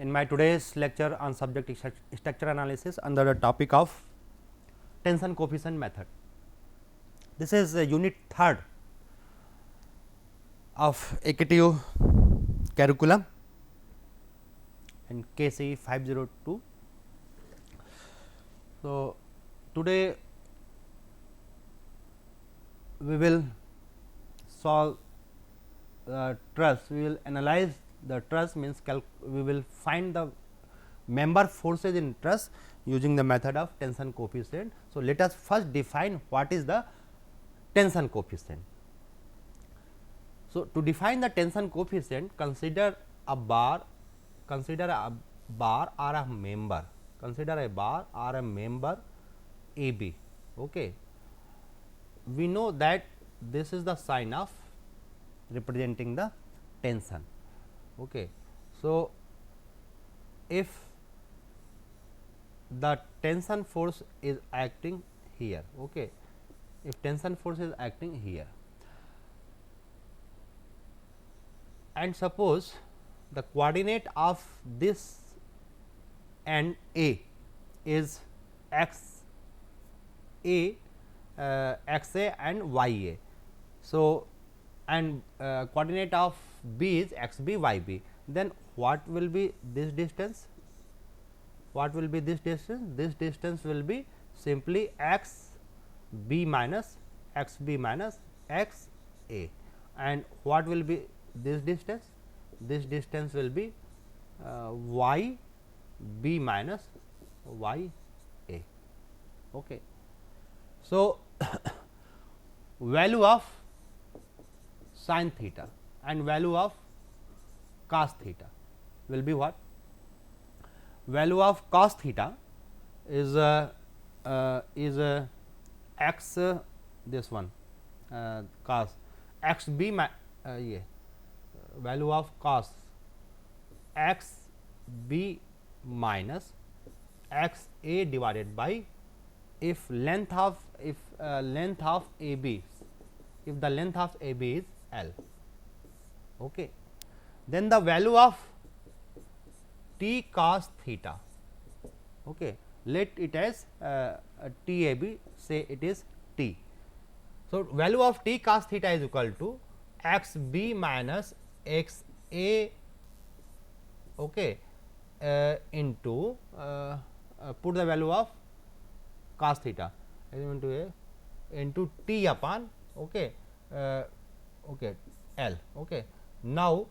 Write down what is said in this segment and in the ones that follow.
in my today's lecture on subject structure analysis under the topic of tension coefficient method. This is unit 3rd of AKTU curriculum in KC 502. So, today we will solve truss, we will analyze the truss, means we will find the member forces in truss using the method of tension coefficient. So, let us first define what is the tension coefficient. So, to define the tension coefficient, consider a bar or a member, A B. Okay. We know that this is the sign of representing the tension. Okay. So, if the tension force is acting here, okay, if tension force is acting here, and suppose the coordinate of this and A is x A and y A. So, and coordinate of B is x B y B, then what will be this distance? What will be this distance? This distance will be simply x B minus x B minus x A, and what will be this distance? This distance will be y B minus y A. Okay. So, value of sin theta and value of cos theta will be what? Value of cos theta is x this one cos x b value of cos x b minus x a divided by if length of A B, if the length of A B is L. Okay. Then the value of T cos theta, okay, let it as T A B, say it is T. So, value of T cos theta is equal to x B minus x A, okay, into put the value of cos theta into T upon, okay, okay, L. Okay. Now,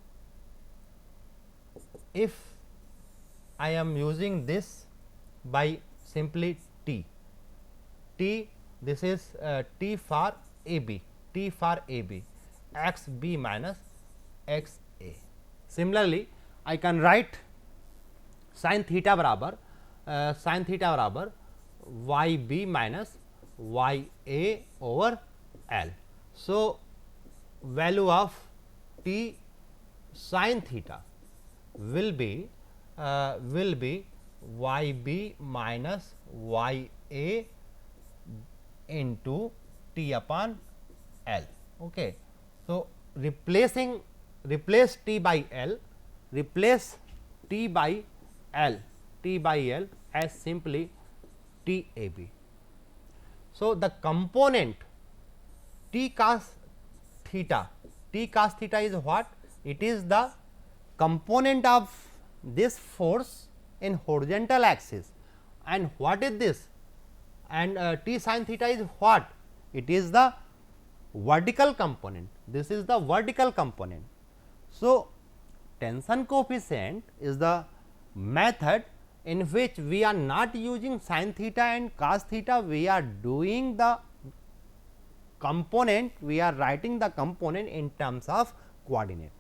if I am using this by simply T, this is T for A B, x B minus x A. Similarly, I can write sin theta बराबर y b minus y a over L. So, value of T sin theta will be y b minus y a into T upon L. Okay. So, replace T by L, replace T by L as simply T A B. So, the component T cos theta is what? It is the component of this force in horizontal axis, and what is this? And T sin theta is what? It is the vertical component. This is the vertical component. So, tension coefficient is the method in which we are not using sin theta and cos theta, we are doing the component, we are writing the component in terms of coordinate,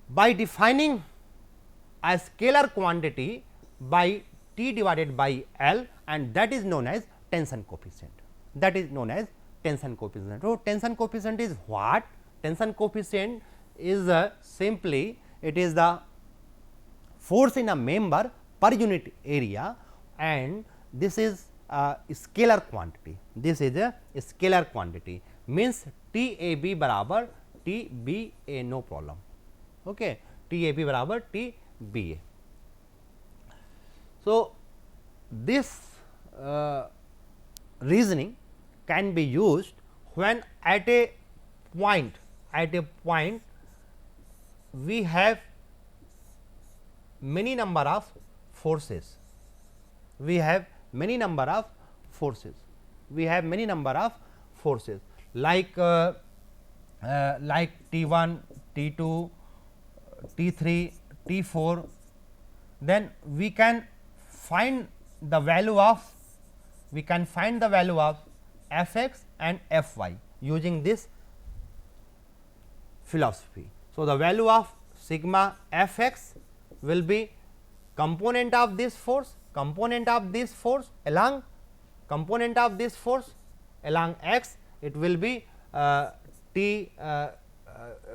By defining a scalar quantity by T divided by L, and that is known as tension coefficient. So, tension coefficient is what? Tension coefficient is simply it is the force in a member per unit area, and this is a scalar quantity. Means T A B बराबर T B A, no problem. Okay, T A B बराबर T B A. So, this reasoning can be used when at a point we have many number of forces, we have many number of forces, we have many number of forces like T1, T2, T3, T4, then we can find the value of f x and f y using this philosophy. So, the value of sigma f x will be component of this force along x, it will be T,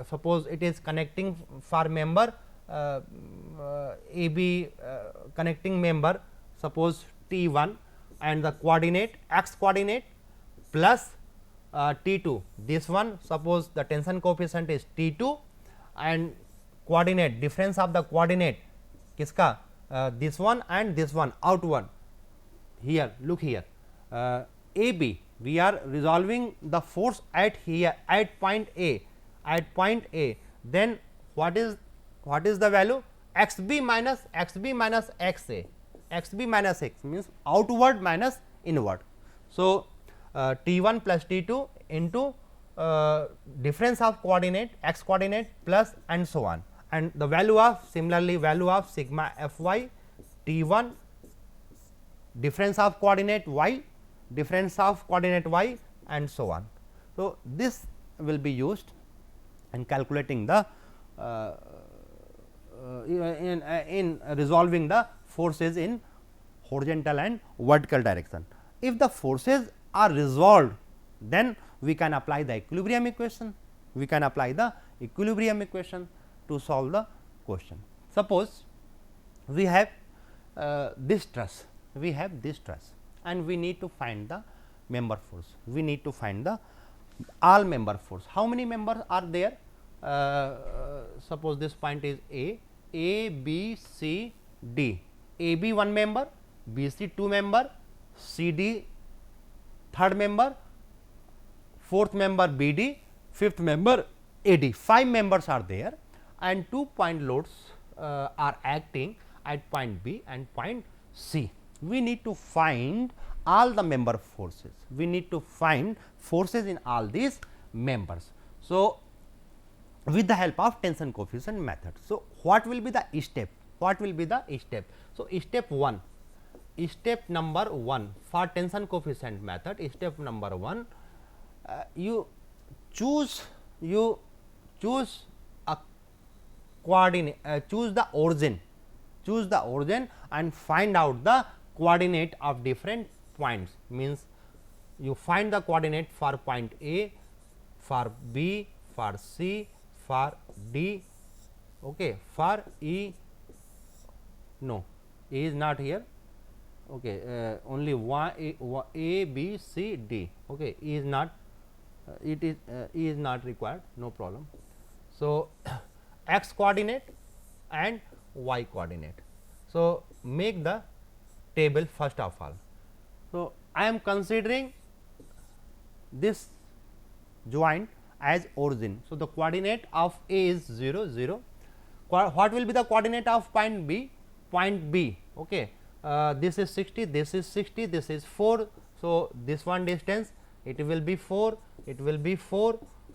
suppose it is connecting for member AB, connecting member, suppose T1, and the coordinate x coordinate plus T2, this one, suppose the tension coefficient is T2 and coordinate, difference of the coordinate kiska, this one and this one, outward. Here, look here, AB, we are resolving the force at here at point A, then what is the value? xb minus xa, xb minus x means outward minus inward. So, T1 plus T2 into difference of coordinate x coordinate plus and so on, and the value of, similarly value of sigma f y, T1 difference of coordinate y, and so on. So, this will be used in calculating the in resolving the forces in horizontal and vertical direction. If the forces are resolved, then we can apply the equilibrium equation, to solve the question. Suppose we have this truss, and we need to find the member force, all member force. How many members are there? Suppose this point is A, B, C, D, A B 1 member, B C 2 member, C D third member, fourth member B D, fifth member A D, 5 members are there, and 2 point loads are acting at point B and point C. We need to find all the member forces, in all these members. So, with the help of tension coefficient method. So, what will be the step? So, step number 1 for tension coefficient method, step number 1, you choose a coordinate, choose the origin and find out the coordinate of different points, means you find the coordinate for point A, for B, for C, for D, okay, for E, no, E is not here, okay, only one A, B, C, D, okay, E is not, E is not required, no problem. So, x coordinate and y coordinate. So, make the table first of all. So, I am considering this joint as origin. So, the coordinate of A is 0 0. What will be the coordinate of point B? Okay. This is 60, this is 60, this is 4. So, this one distance it will be 4,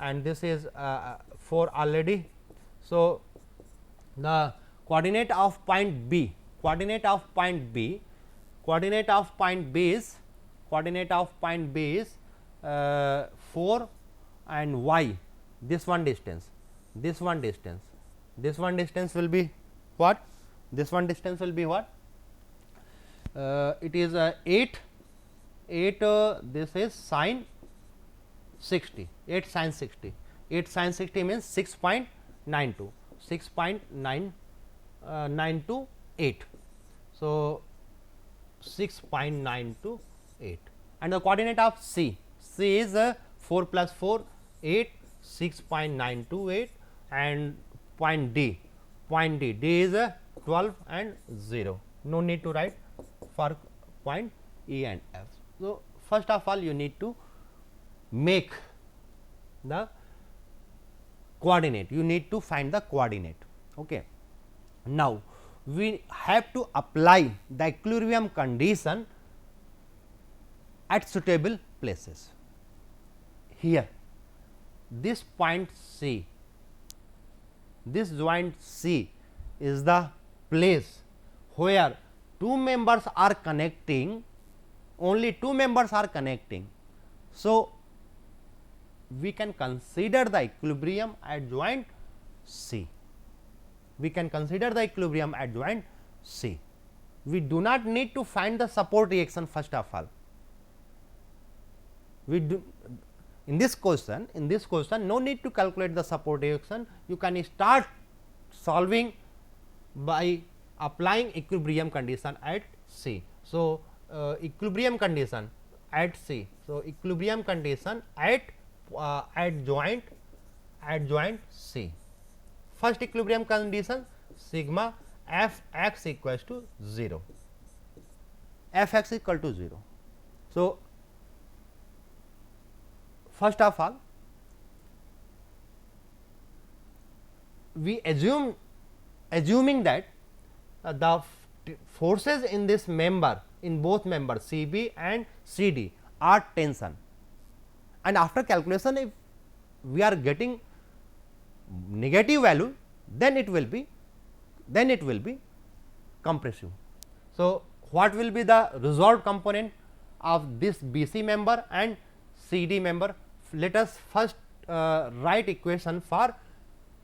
and this is 4 already. So, the coordinate of point B, is 4 and y, this one distance will be what? It is 8, this is sin 60, 8 sin 60, means 6.928. So, 6.928, and the coordinate of C is 4 plus 4 8, 6.928, and point D, D is 12 and 0, no need to write for point E and F. So, first of all you need to make the coordinate, you need to find the coordinate. Okay. Now, we have to apply the equilibrium condition at suitable places. Here this point C, this joint C is the place where two members are connecting, only two members are connecting. So, we can consider the equilibrium at joint C. We can consider the equilibrium at joint C. We do not need to find the support reaction first of all. We do in this question, no need to calculate the support reaction. You can start solving by applying equilibrium condition at C. So, equilibrium condition at C. So, equilibrium condition at joint C. First equilibrium condition, sigma f x equals to 0, f x equal to 0. So, first of all we assuming that the forces in this member, in both members C B and C D are tension, and after calculation if we are getting negative value, then it will be compressive. So, what will be the resolved component of this BC member and CD member? Let us first write equation for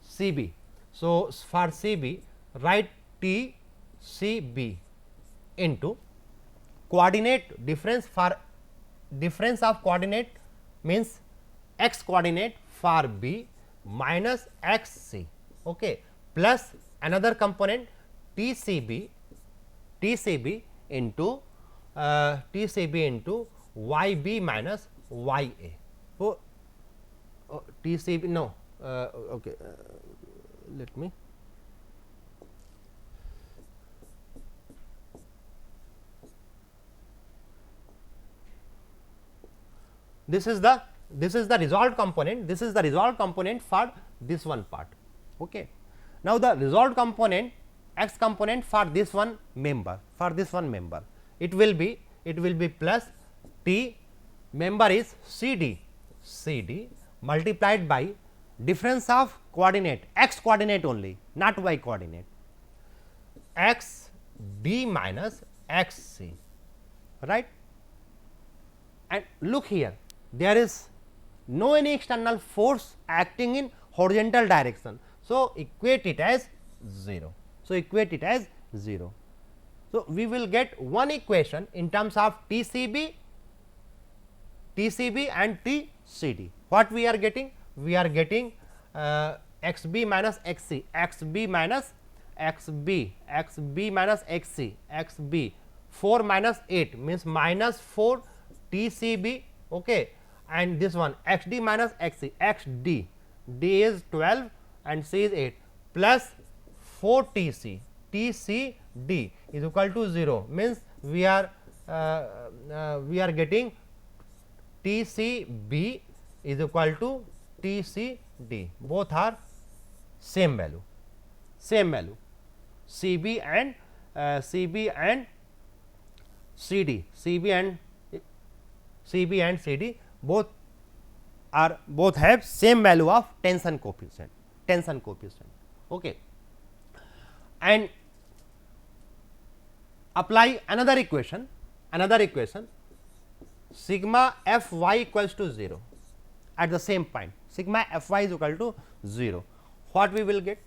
CB. So, for CB write T CB into coordinate difference, for difference of coordinate means x coordinate for B minus x C, okay, plus another component T C B into y B minus y A. So, T C B no okay, let me this is the resolved component, this is the resolved component for this one part. Okay. Now, the resolved component x component for this one member, it will be plus T member is CD multiplied by difference of coordinate, x coordinate only, not y coordinate, x D minus x C, right. And look here, there is no any external force acting in horizontal direction. So, equate it as 0. So, So, we will get one equation in terms of TCB and TCD. What we are getting? We are getting XB minus XC, XB minus XB minus XC, XB 4 minus 8 means minus 4 TCB, okay, and this one XD minus XC, XD, D is 12 and C is 8 plus 4 TC, TCD is equal to 0 means we are getting TCB is equal to TCD, both are same value, CB and CD, CB and CD both have same value of tension coefficient. Okay. And apply another equation, sigma f y equals to 0 at the same point, sigma f y is equal to 0. What we will get?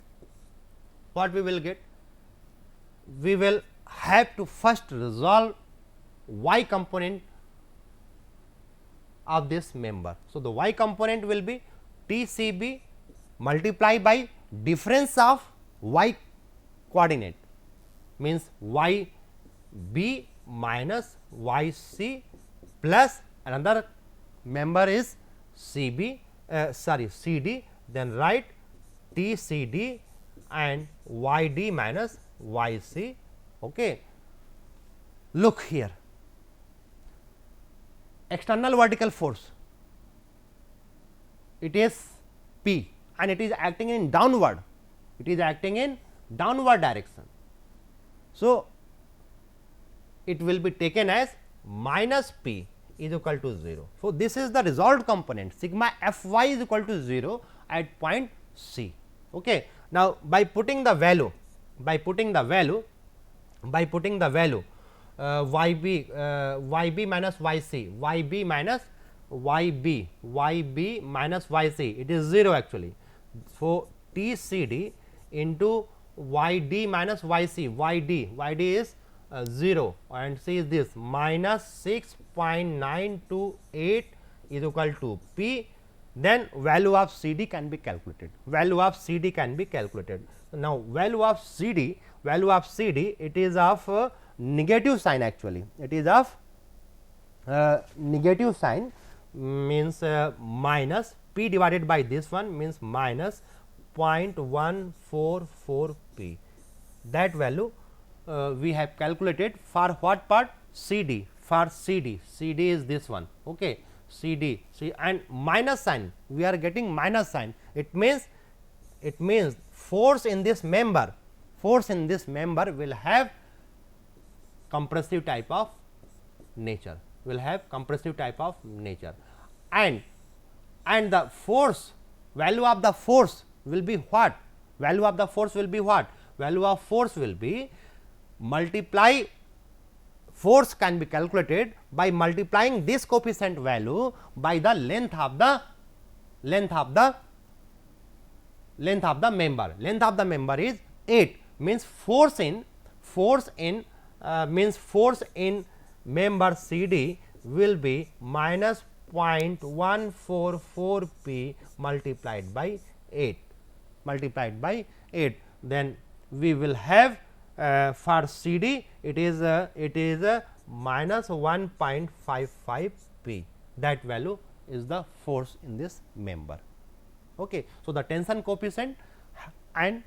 We will have to first resolve y component of this member. So, the y component will be TCB multiplied by difference of y coordinate means y B minus y C plus another member is CD, then write TCD and y d minus y c. Okay. Look here, external vertical force, it is P and it is acting in downward, it is acting in downward direction. So, it will be taken as minus P is equal to 0. So, this is the resolved component, sigma f y is equal to 0 at point C. Okay. Now, by putting the value y b minus y c, y b minus y c, it is 0 actually. So, T c d into y d minus y c, y d is 0 and c is this minus 6.928 is equal to P. Then value of C d can be calculated. Now, value of C d, it is of negative sign actually. It is of negative sign, means minus P divided by this one means minus 0.144 P. That value we have calculated for what part? C d, for C d is this one. Okay. C d, and minus sign, we are getting minus sign, it means force in this member will have compressive type of nature, and the force, value of the force will be what? Value of force will be multiply, force can be calculated by multiplying this coefficient value by the length of the member. Length of the member is 8, means force in member C d will be minus 0.144 P multiplied by 8. Then we will have for C d it is minus 1.55 P. That value is the force in this member. Okay. So, the tension coefficient and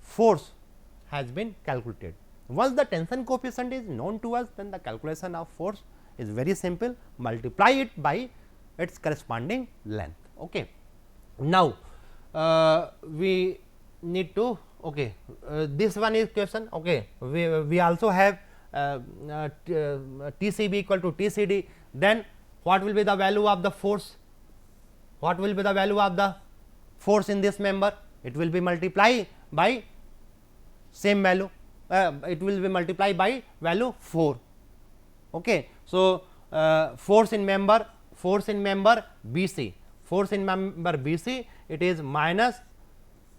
force has been calculated. Once the tension coefficient is known to us, then the calculation of force is very simple, multiply it by its corresponding length. Okay. Now, we need to, okay, this one is question. Okay. We also have T c b equal to T c d, then what will be the value of the force? In this member? It will be multiplied by same value, it will be multiplied by value 4. Okay. So, force in member B c, it is minus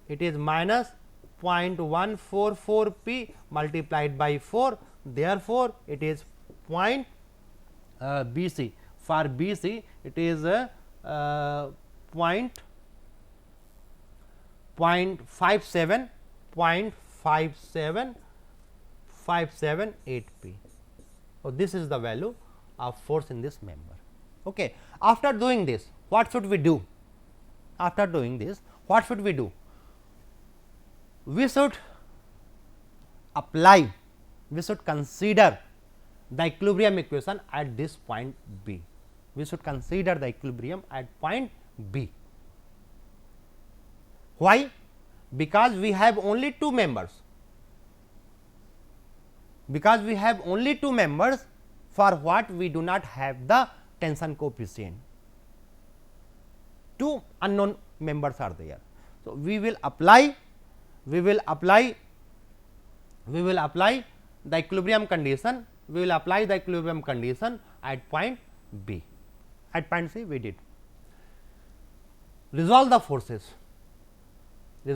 0.144 P multiplied by 4. Therefore, it is point B c, for B c it is 0.57 P. So, this is the value of force in this member. Okay. After doing this, what should we do? We should apply, we should consider the equilibrium equation at this point B. Why? Because we have only two members. For what we do not have the tension coefficient. Two unknown members are there. So, we will apply the equilibrium condition. At point B. At point C we did. Resolve the forces in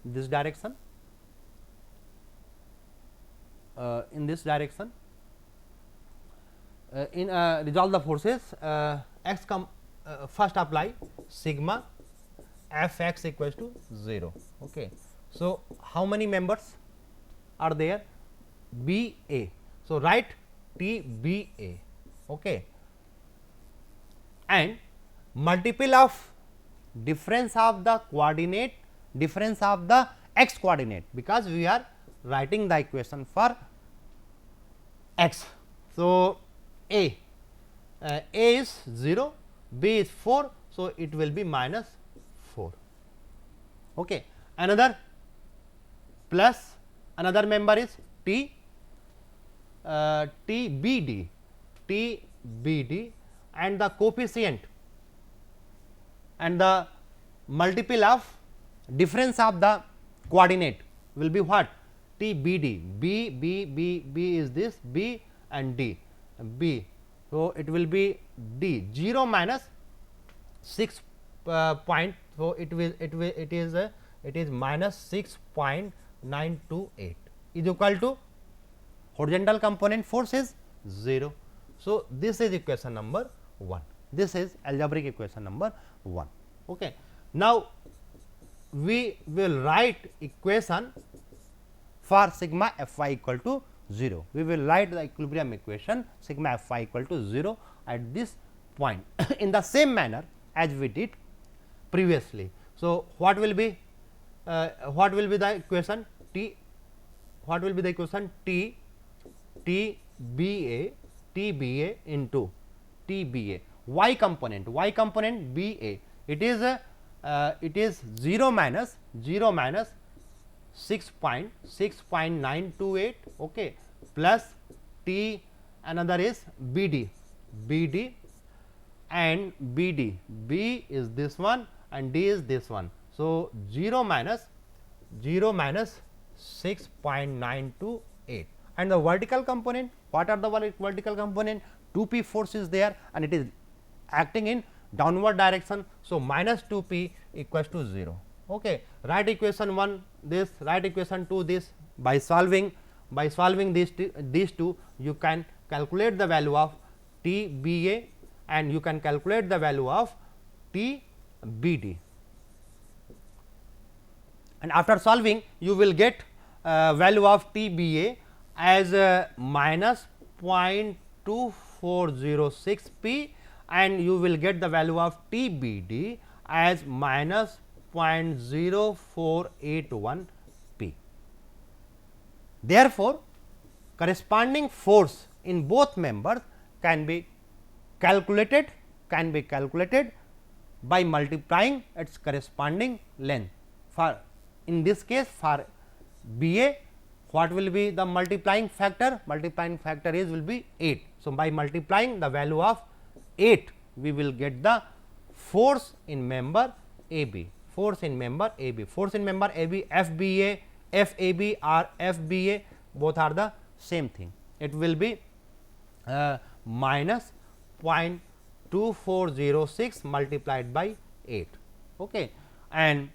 this direction. Resolve the forces, first apply sigma f x equals to 0. Okay. So, how many members are there? B A. So, write T B A. Okay. and multiple of difference of the coordinate, difference of the x coordinate, because we are writing the equation for x. So, a is 0, b is 4. So, it will be minus 4. Okay. Another plus another member is t TBD, TBD, and the coefficient and the multiple of difference of the coordinate will be what? TBD, B is this, B and D, B. So, it will be D 0 minus 6 point. So, it is minus 6.928 is equal to horizontal component force is 0. So, this is equation number 1. This is algebraic equation number 1. Okay. Now, we will write equation for sigma f y equal to 0. We will write the equilibrium equation sigma f y equal to 0 at this point in the same manner as we did previously. So, what will be the equation T? What will be the equation T B A into T B A y component B A, it is 0 minus 6.928, okay, plus T another is B D and B D, B is this one and D is this one. So, 0 minus 6.928, and the vertical component, what are the vertical component? 2p force is there and it is acting in downward direction. So, minus 2p equals to 0. Okay. Write equation 1 this, write equation 2 this. By solving these two, you can calculate the value of T B A and you can calculate the value of T B D. And after solving, you will get value of T B A as minus 0.2406 p, and you will get the value of T B D as minus 0.0481 p. Therefore, corresponding force in both members can be calculated by multiplying its corresponding length. For in this case, for B A, what will be the multiplying factor? Multiplying factor is will be 8. So, by multiplying the value of 8, we will get the force in member A B, force in member A B, force in member A B, F B A, F A B or F B A, both are the same thing. It will be minus 0.2406 multiplied by 8, okay. And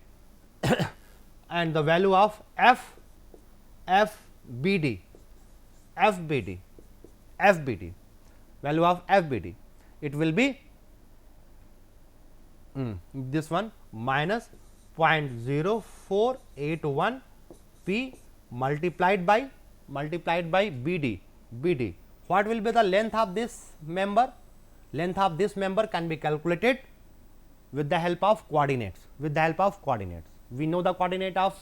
and the value of F B D, value of F B D, it will be this one minus 0.0481 p multiplied by B D. What will be the length of this member? Length of this member can be calculated with the help of coordinates. We know the coordinate of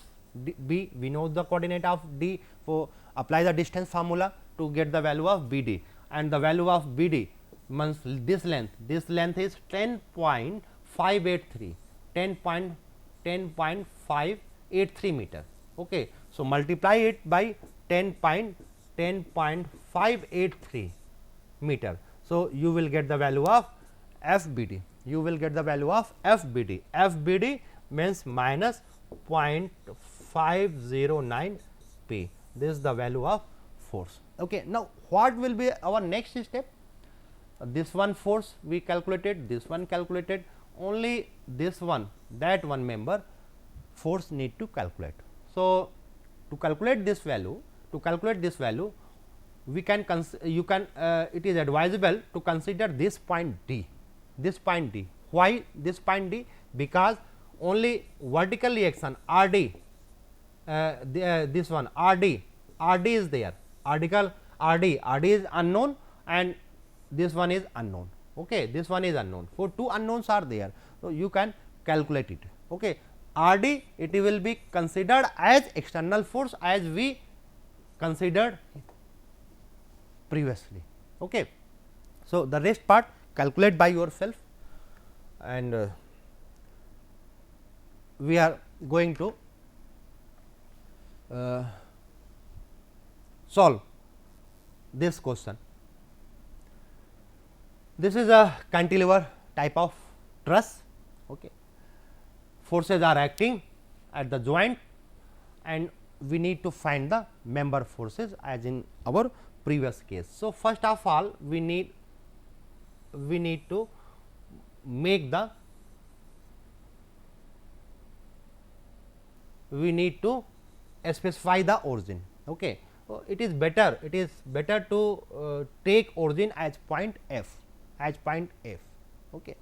B, we know the coordinate of D. So, apply the distance formula to get the value of B D, and the value of B D means this length is 10.583, 10.583 meter. Okay. So, multiply it by 10.583 meter. So, you will get the value of F B D. F B D means minus 0.509 p. This is the value of force. Okay. Now, what will be our next step? This one force we calculated, this one calculated, only this one, that one member force need to calculate. So, to calculate this value, we can it is advisable to consider this point D. Why this point D? Because only vertical reaction R D, this one R D is there, R D is unknown and this one is unknown. Okay, this one is unknown. For two unknowns are there, so you can calculate it. Okay, RD it will be considered as external force as we considered previously. Okay. So, the rest part calculate by yourself, and we are going to solve this question. This is a cantilever type of truss. Okay. Forces are acting at the joint, and we need to find the member forces as in our previous case. So, first of all we need to make the specify the origin. Okay. So, it is better to take origin as point F. Okay.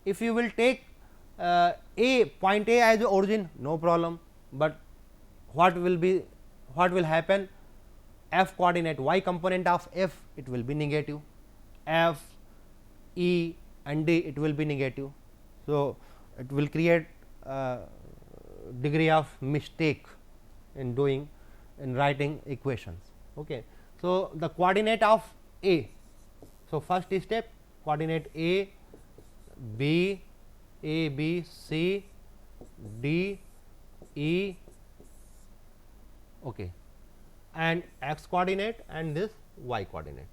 If you will take point A as origin, no problem, but what will happen? F coordinate, y component of F, it will be negative, F, E and D, it will be negative. So, it will create degree of mistake in writing equations. Okay. So, the coordinate of A. So, first step, coordinate A, B, C, D, E, okay, and x coordinate and this y coordinate,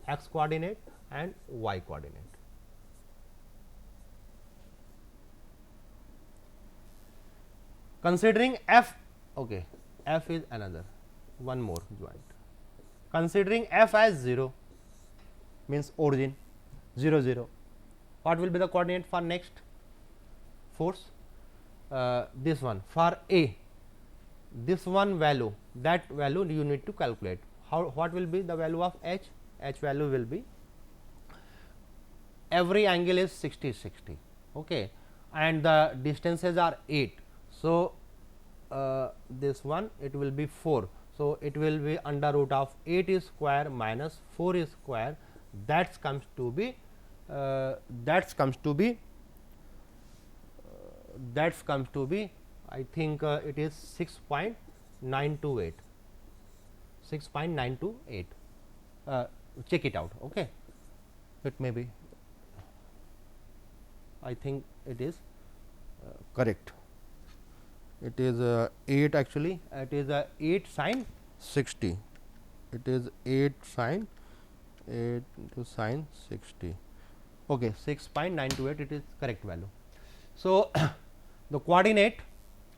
x coordinate and y coordinate. Considering F, okay, F is another one more joint. Considering F as 0 means origin 0 0. What will be the coordinate for next force? This one for A, this one value, that value you need to calculate. What will be the value of H? H value will be, every angle is 60 60. Okay, and the distances are 8. So, this one it will be 4. So, it will be under root of 8 square minus 4 square, that comes to be I think it is 6.928. Check it out. Okay, it may be, I think it is correct. It is 8 actually, it is 8 sin 60, it is 8 sin 8 into sin 60. Okay, 6.928, it is correct value. So, the coordinate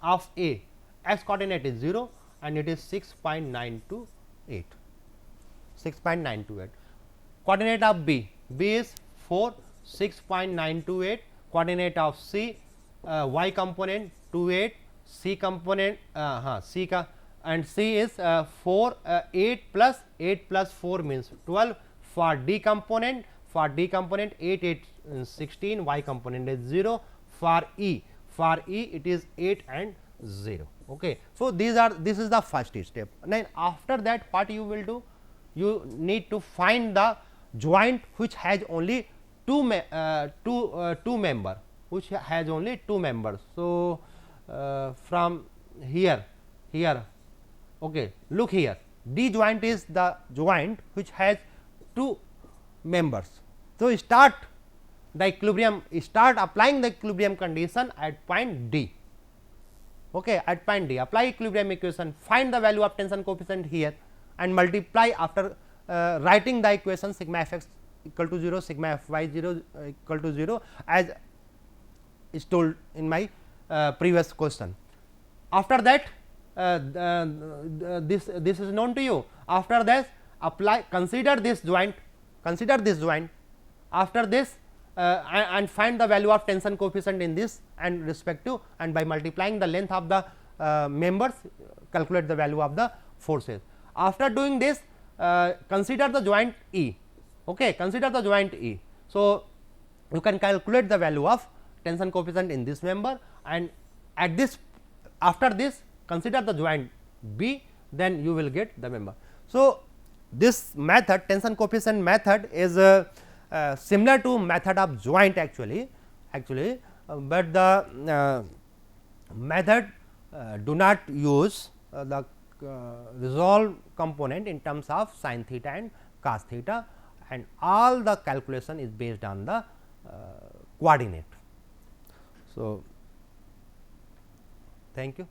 of A, x coordinate is 0 and it is 6.928. Coordinate of B, B is 4, 6.928. Coordinate of C, y component 28, C component C ka, and C is 4, 8 plus 4 means 12. For D component 8 16, y component is 0. For E it is 8 and 0. Okay. So, this is the first step. Then after that what you will do? You need to find the joint which has only two member, which has only two members. So, from here, okay, look here, D joint is the joint which has two members. So, start applying the equilibrium condition at point D. Okay, at point D, apply equilibrium equation, find the value of tension coefficient here and multiply after writing the equation sigma f x equal to 0, sigma f y 0 equal to 0 as is told in my previous question. After that, this is known to you. After this, consider this joint. After this, and find the value of tension coefficient in this and respective, and by multiplying the length of the members, calculate the value of the forces. After doing this, consider the joint E. Okay, consider the joint E. So, you can calculate the value of tension coefficient in this member, and at this, after this, consider the joint B, then you will get the member. So, this method, tension coefficient method, is similar to method of joint actually, but the method do not use the resolve component in terms of sin theta and cos theta, and all the calculation is based on the coordinate. So, thank you.